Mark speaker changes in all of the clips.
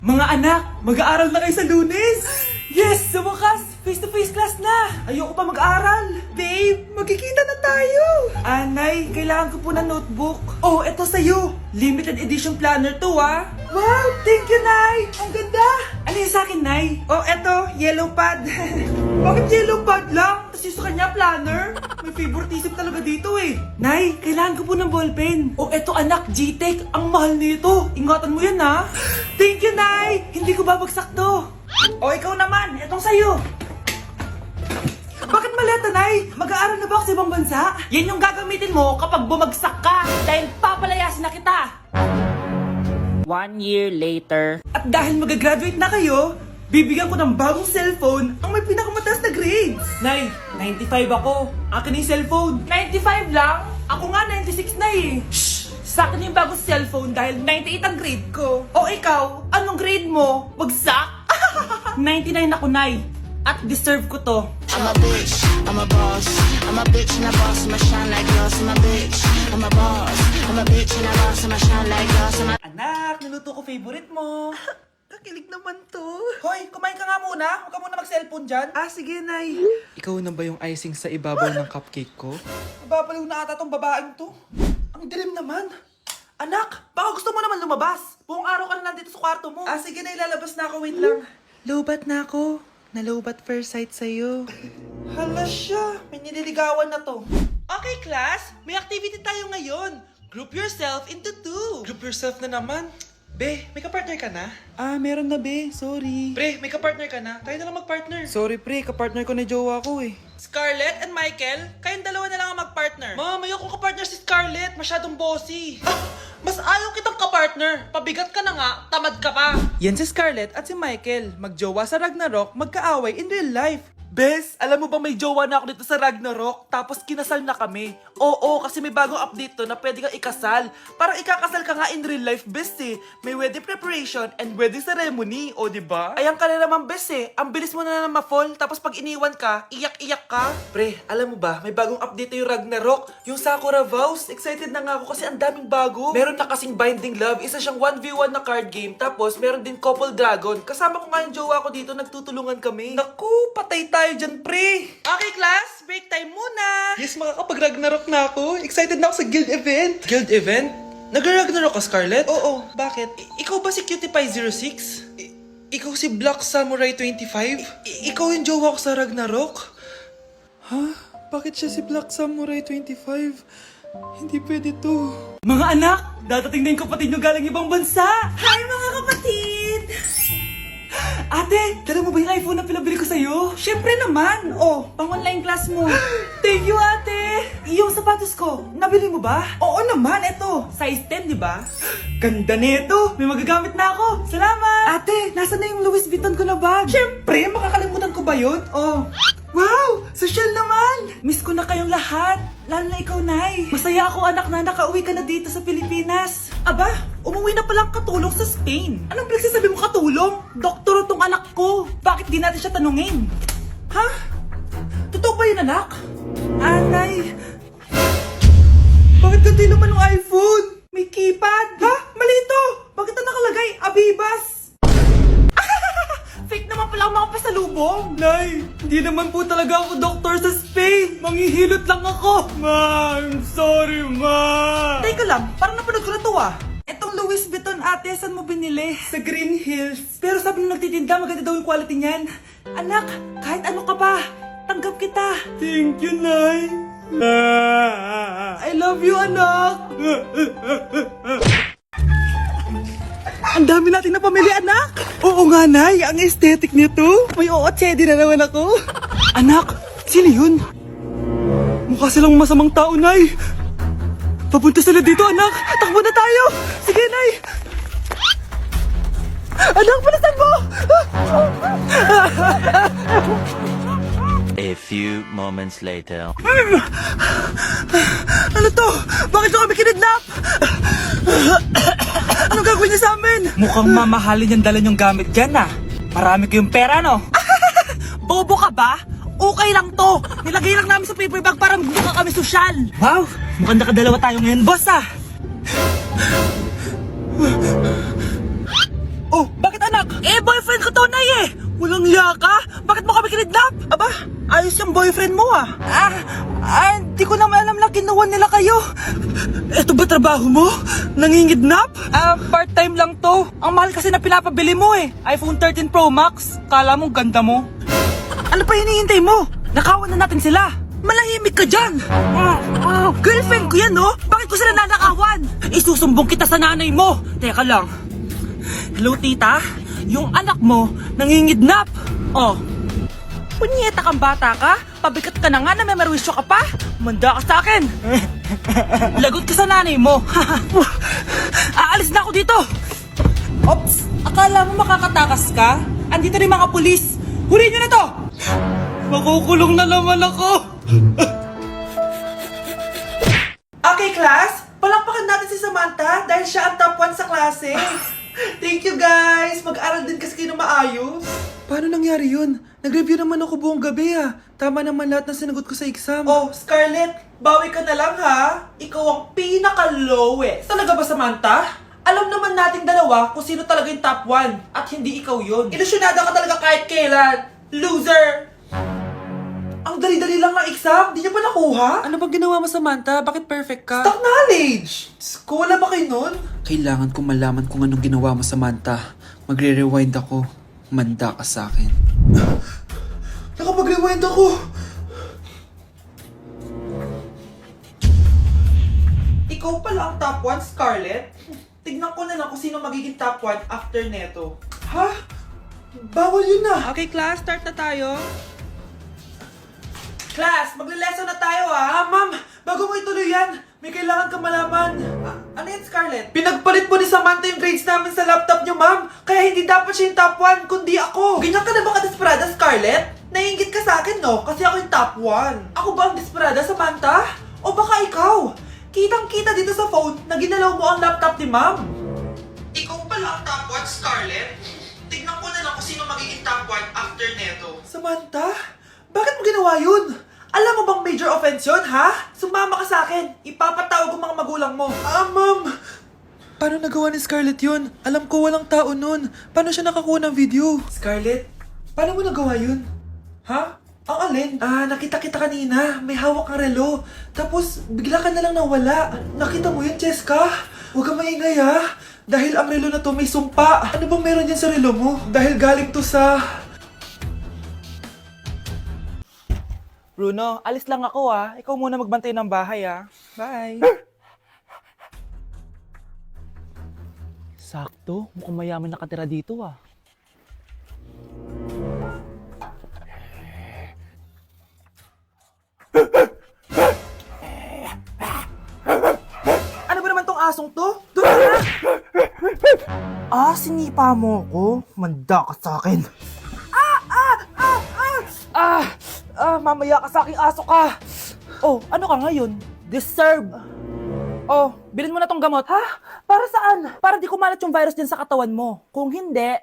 Speaker 1: Mga anak, mag-aaral na kayo sa Lunes! Yes! Sa wakas! Face-to-face class na! Ayoko pa mag-aral! Babe, magkikita na tayo! Anay, kailangan ko po ng notebook. Oh, eto sa'yo! Limited edition planner to, ah! Wow! Thank you, Nay! Ang ganda! Ano yung sa'kin, Nay? Oh, eto, yellow pad. Bakit yellow pad lang? Tapos yung sa kanya, planner? May favoritism talaga dito eh. Nay, kailangan ko po ng ballpen. Oh, eto anak, G-Tech. Ang mahal nito. Ingatan mo yan, ha? Thank you, Nay! Hindi ko babagsak to. O, ikaw naman. Etong sa'yo. Bakit maleta, Nay? Mag-aaral na ba ako sa ibang bansa? Yan yung gagamitin mo kapag bumagsak ka. Dahil papalayasin na kita.
Speaker 2: 1 year later.
Speaker 1: At dahil mag-graduate na kayo, bibigyan ko ng bagong cellphone ang may pinakamataas na grades. Nay, 95 ako. Akin yung cellphone. 95 lang? Ako nga 96 na eh. Shh! Sa akin yung bagong cellphone dahil 98 ang grade ko. O ikaw, anong grade mo? Bagsak? 99 ako, Nay. At deserve ko to.
Speaker 3: I'm a bitch, I'm a boss. I'm a bitch and a boss, I'ma shine like glass. I'm a bitch, I'm a boss. I'm a bitch and a boss, I'ma shine like glass.
Speaker 1: Anak, niluto ko favorite mo. Kakilig naman to. Hoy, kumain ka nga muna. Huwag ka muna mag-cellphone dyan. Ah, sige, Nay.
Speaker 4: Ikaw na ba yung icing sa ibabaw ng cupcake ko?
Speaker 1: Nababaliw na ata tong babaeng to. Ang dilim naman. Anak, baka gusto mo naman lumabas. Buong araw ka na nandito sa kwarto mo. Ah, sige na, ilalabas na ako. Wait lang. Lobat na ako. Nalobat first sight sa'yo. Hala siya. May nililigawan na to. Okay, class. May activity tayo ngayon. Group yourself into 2.
Speaker 4: Group yourself na naman. Be, may kapartner ka na?
Speaker 1: Ah, meron na, be. Sorry.
Speaker 4: Pre, may kapartner ka na? Tayo na lang magpartner.
Speaker 1: Sorry, pre. Kapartner ko na jowa ko eh. Scarlett and Michael, kayong dalawa na lang ang magpartner.
Speaker 4: Ma'am, ayoko kapartner si Scarlett. Masyadong bossy.
Speaker 1: Mas ayaw kitang kapartner. Pabigat ka na nga, tamad ka pa. Yan si Scarlett at si Michael. Magjowa sa Ragnarok, magkaaway in real life. Bes, alam mo ba may jowa na ako dito sa Ragnarok? Tapos kinasal na kami. Oo, kasi may bagong update to na pwede kang ikasal. Parang ikakasal ka nga in real life, bes eh. May wedding preparation and wedding ceremony, o diba? Ayan ka na naman, bes eh. Ang bilis mo na ma-fall, tapos pag iniwan ka, iyak-iyak ka. Pre, alam mo ba, may bagong update yung Ragnarok. Yung Sakura Vows. Excited na nga ako kasi ang daming bago. Meron na kasing Binding Love, isa siyang 1v1 na card game. Tapos meron din Couple Dragon. Kasama ko nga yung jowa ko dito, nagtutulungan kami. Naku, patay tayo dyan, pre. Okay, class, break time muna.
Speaker 4: Yes, makakapag-Ragnarok na ako. Excited na ako sa guild event. Guild event? Nag-Ragnarok ka, Scarlett?
Speaker 1: Oo, bakit?
Speaker 4: Ikaw ba si Cutie Pie 06? Ikaw si Black Samurai 25? Ikaw yung jowa ko sa Ragnarok? Ha? Bakit siya si Black Samurai 25? Hindi pwede to.
Speaker 1: Mga anak, dadating na yung kapatid nyo galing ibang bansa. Hi, mga kapatid! Ate, dala mo ba yung iPhone na pinabili ko sa'yo? Siyempre naman. Oh, pang online class mo. Thank you, ate. Yung sapatos ko, nabili mo ba? Oo naman, eto. Size 10, di ba? Ganda nito. May magagamit na ako. Salamat. Ate, nasa na yung Louis Vuitton ko na bag? Siyempre, makakalimutan ko ba yun? Oh. Wow! Social naman! Miss ko na kayong lahat. Lalo na ikaw, Nay. Masaya ako, anak, na nakauwi ka na dito sa Pilipinas. Aba, umuwi na palang katulong sa Spain. Anong pinagsasabi mo katulong? Doktor tong anak ko. Bakit di natin siya tanungin? Ha? Totoo ba yun, anak? Nay. Bakit ganti naman ng iPhone? May keypad. Ha? Mali ito. Bakit na nakalagay? Abibas. Fake naman pala ang mga pasalubong. Nay, hindi naman po talaga ako doktor sa Spain. Manghihilot lang ako. Ma, I'm sorry, ma. Teka lang, parang napanood ko na to ah. Etong Louis Vuitton, ate, saan mo binili? Sa Green Hills. Pero sabi nung nagtitinda, maganda daw yung quality niyan. Anak, kahit ano ka pa, tanggap kita. Thank you, Nay. I love you, anak. Ang dami nating napamili, anak! Oo nga, Nay. Ang aesthetic nito. May ootsedi na naman ako. Anak, sino yun? Mukha silang masamang tao, Nay. Papunta sila dito, anak. Takbo na tayo. Sige, Nay. Anak, palasan mo!
Speaker 5: A few moments later.
Speaker 1: Ano to? Bakit nyo kami kinidnap? Anong gagawin niya sa amin? Mukhang mamahalin yung dala nyong gamit dyan ah. Marami kayong pera, no? Bobo ka ba? Okay lang to. Nilagay lang namin sa paper bag para mukha kami sosyal. Wow, mukhang nakadalawa tayo ngayon, boss ah. Oh, bakit anak? anak! Boyfriend ko tunay eh! Walang hiya ka? Bakit mo kami kinidnap? Aba, ayos yung boyfriend mo ah. Di ko naman alam na kinuha nila kayo. Eto ba trabaho mo? Nangingidnap? Part-time lang to. Ang mahal kasi na pinapabili mo eh. iPhone 13 Pro Max. Kala mo ganda mo. Ano pa hinihintay mo? Nakawan na natin sila. Malahimik ka dyan! Girlfriend ko yan, no? Bakit ko sila nanakawan? Isusumbong kita sa nanay mo! Teka lang. Hello, tita? Yung anak mo, nangingidnap! Oh, punyeta kang bata ka? Pabigat ka na nga na may merwisyo ka pa? Manda ka sa akin! Lagot ka sa nanay mo! Aalis na ako dito! Ops! Akala mo makakatakas ka? Andito rin mga pulis! Huli nyo na to! Makukulong na naman ako! Okay, class. Palakpakan natin si Samantha dahil siya ang top 1 sa klase. Thank you, guys. Mag-aral din kasi kayo na maayos.
Speaker 4: Paano nangyari yun? Nag-review naman ako buong gabi ah. Tama naman lahat ng sinagot ko sa exam.
Speaker 1: Oh, Scarlett, bawi ka na lang ha. Ikaw ang pinaka-lowest. Talaga ba, Samantha? Alam naman nating dalawa kung sino talaga yung top 1 at hindi ikaw yun. Ilusyonada ka talaga kahit kailan. Loser! Ang dali-dali lang ng exam, di niya pa nakuha?
Speaker 4: Ano bang ginawa mo, Samantha? Bakit perfect ka?
Speaker 1: Stock knowledge! Wala ba kayo nun?
Speaker 4: Kailangan kong malaman kung anong ginawa mo, Samantha. Magre-rewind ako. Manda ka sa akin.
Speaker 1: Nakapag-rewind ako! Ikaw pala ang top 1, Scarlett? Tignan ko na lang kung sino magiging top 1 after neto. Ha? Bawal yun na! Okay, class, start na tayo. Class, magle-lesson na tayo ha! Ma'am, bago mo ituloy yan, may kailangan ka malaman. Ano yan, Scarlett? Pinagpalit po ni Samantha yung grades namin sa laptop niyo, ma'am. Kaya hindi dapat siya yung top 1, kundi ako. Ganyan ka na ba ka-desperada, Scarlett? Naiingit ka sa akin, no? Kasi ako yung top 1. Ako ba ang desperada, Samantha? O baka ikaw? Kitang-kita dito sa phone na ginalaw mo ang laptop ni ma'am. Ikaw pala ang top 1, Scarlett? Tignan ko na lang kung sino magiging top 1 after neto. Samantha? Bakit mo ginawa yun? Alam mo bang major offense yun, ha? Sumama ka sa akin. Ipapatawag ko mga magulang mo. Ma'am!
Speaker 4: Paano nagawa ni Scarlett yun? Alam ko walang tao nun. Paano siya nakakuha ng video?
Speaker 1: Scarlett, paano mo nagawa yun? Ha? Ang alin? Nakita kita kanina. May hawak kang relo. Tapos, bigla ka na lang nawala. Nakita mo yun, Cheska? Huwag kang maingay, ha? Dahil ang relo na to may sumpa. Ano bang meron yan sa relo mo? Dahil galing to sa... Bruno, alis lang ako ah. Ikaw muna magbantay ng bahay ah. Bye. Sakto, mukhang mayaman nakatira dito ah. Ano ba naman tong asong to? Doon ka na! Sinipa mo ko? Manda ka sa akin. Mamaya ka sa aking aso ka! Oh, ano ka ngayon? Deserve! Oh, bilhin mo na tong gamot. Ha? Para saan? Para di kumalat yung virus din sa katawan mo. Kung hindi...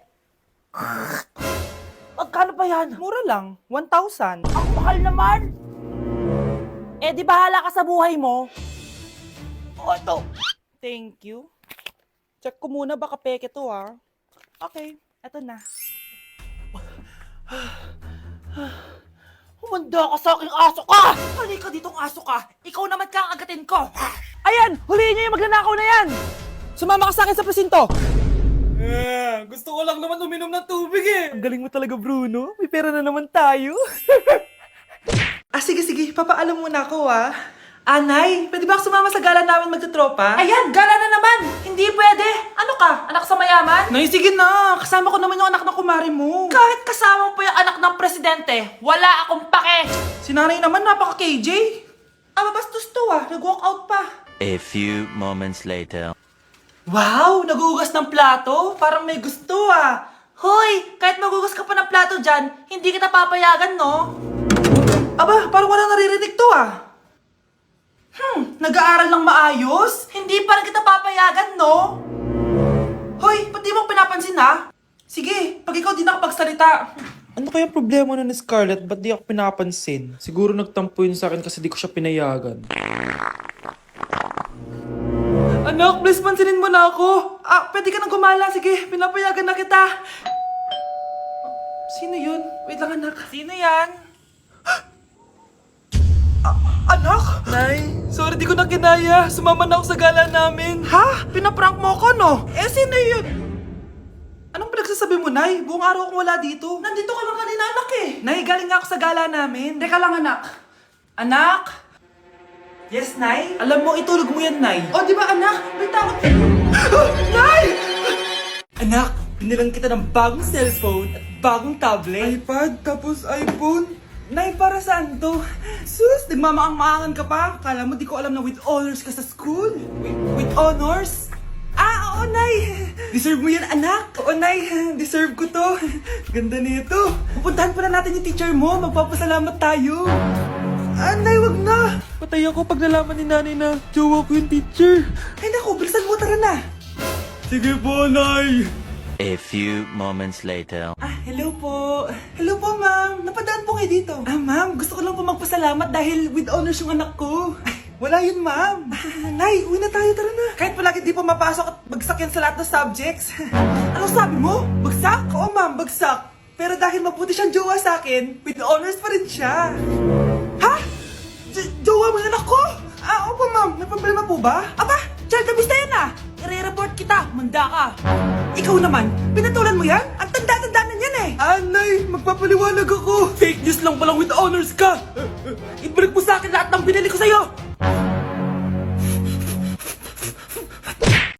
Speaker 1: Magkano ba yan? Mura lang. 1,000. Ang mahal naman! Di bahala ka sa buhay mo. Oh, ito. Thank you. Check ko muna, baka peke to ah. Okay, eto na. Humanda ka sa aking aso ka! Halika ditong aso ka! Ikaw naman kakagatin ko! Ayan! Huliin niyo yung magnanakaw na yan! Sumama ka sa akin sa presinto! Gusto ko lang naman uminom ng tubig eh! Ang galing mo talaga, Bruno. May pera na naman tayo. Sige. Papaalam muna ako ah. Nay, pwede ba ako sumama sa gala namin magtutropa? Ayan, gala na naman! Hindi pwede! Ano ka? Anak sa mayaman? Nay, sige na! Kasama ko naman yung anak ng kumari mo. Kahit kasama mo pa yung anak ng presidente, wala akong pake! Si nanay naman, napaka-KJ. Mabastos to ah, nag-walk out pa.
Speaker 5: A few moments later.
Speaker 1: Wow, nagugas ng plato? Parang may gusto ah. Hoy, kahit magugas ka pa ng plato dyan, hindi kita papayagan, no? Aba, parang wala naririnig to ah. Nag-aaral ng maayos? Hindi pa rin kita papayagan, no? Hoy, ba't di mo pinapansin, ha? Sige, pag ikaw di nakapagsalita.
Speaker 4: Ano kaya problema na ni Scarlett? Ba't di ako pinapansin? Siguro nagtampo yun sa akin kasi di ko siya pinayagan. Anak, please pansinin mo na ako. Pwede ka nang gumala. Sige, pinapayagan na kita. Sino yun? Wait lang, anak.
Speaker 2: Sino yan?
Speaker 4: Anak? Nay, sorry di ko na kinaya. Sumama na ako sa gala namin. Ha? Pinaprank mo ako, no? Sino yun? Anong pinagsasabi mo, Nay? Buong araw akong wala dito. Nandito ka lang kanina, anak eh. Nay, galing nga ako sa gala namin. Teka lang, anak. Anak? Yes, Nay? Alam mo, itulog mo yan, Nay. O, di ba, anak? May takot. Nay!
Speaker 1: Anak, binilang kita ng bagong cellphone at bagong tablet.
Speaker 4: iPad, tapos iPhone.
Speaker 1: Nay, para saan to? Sus, nagmamaang-maangan ka pa? Kala mo di ko alam na with honors ka sa school? With honors? Oo, Nay! Deserve mo yan, anak! Oo, Nay! Deserve ko to! Ganda nito! Pupuntahan pa na natin yung teacher mo! Magpapasalamat tayo! Nay, wag na!
Speaker 4: Patay ako pag nalaman ni nanay na jowa ko yung teacher.
Speaker 1: Ay, naku, bilisan mo, tara na! Sige po, Nay!
Speaker 5: A few moments later.
Speaker 1: Hello po. Hello po, ma'am. Napadaan po kayo dito. Ma'am, gusto ko lang po magpasalamat dahil with honors yung anak ko. Wala yun, ma'am. Nay, uwi na tayo, tara na. Kahit palagi di po mapasok at bagsak yan sa lahat ng subjects. Anong sabi mo? Bagsak? Oo, ma'am, bagsak. Pero dahil mabuti siyang jowa sa akin, with honors pa rin siya. Ha? Jowa mo yung anak ko? Opo, ma'am. May problema po ba? Aba, child abuse na yan I-report kita, manda ka. Ikaw naman, pinatulan mo yan? Ang tanda-tanda na yan Nay, magpapaliwanag ako. Fake news lang palang with honors ka. Ibalik mo sa akin lahat ng binili ko sa'yo.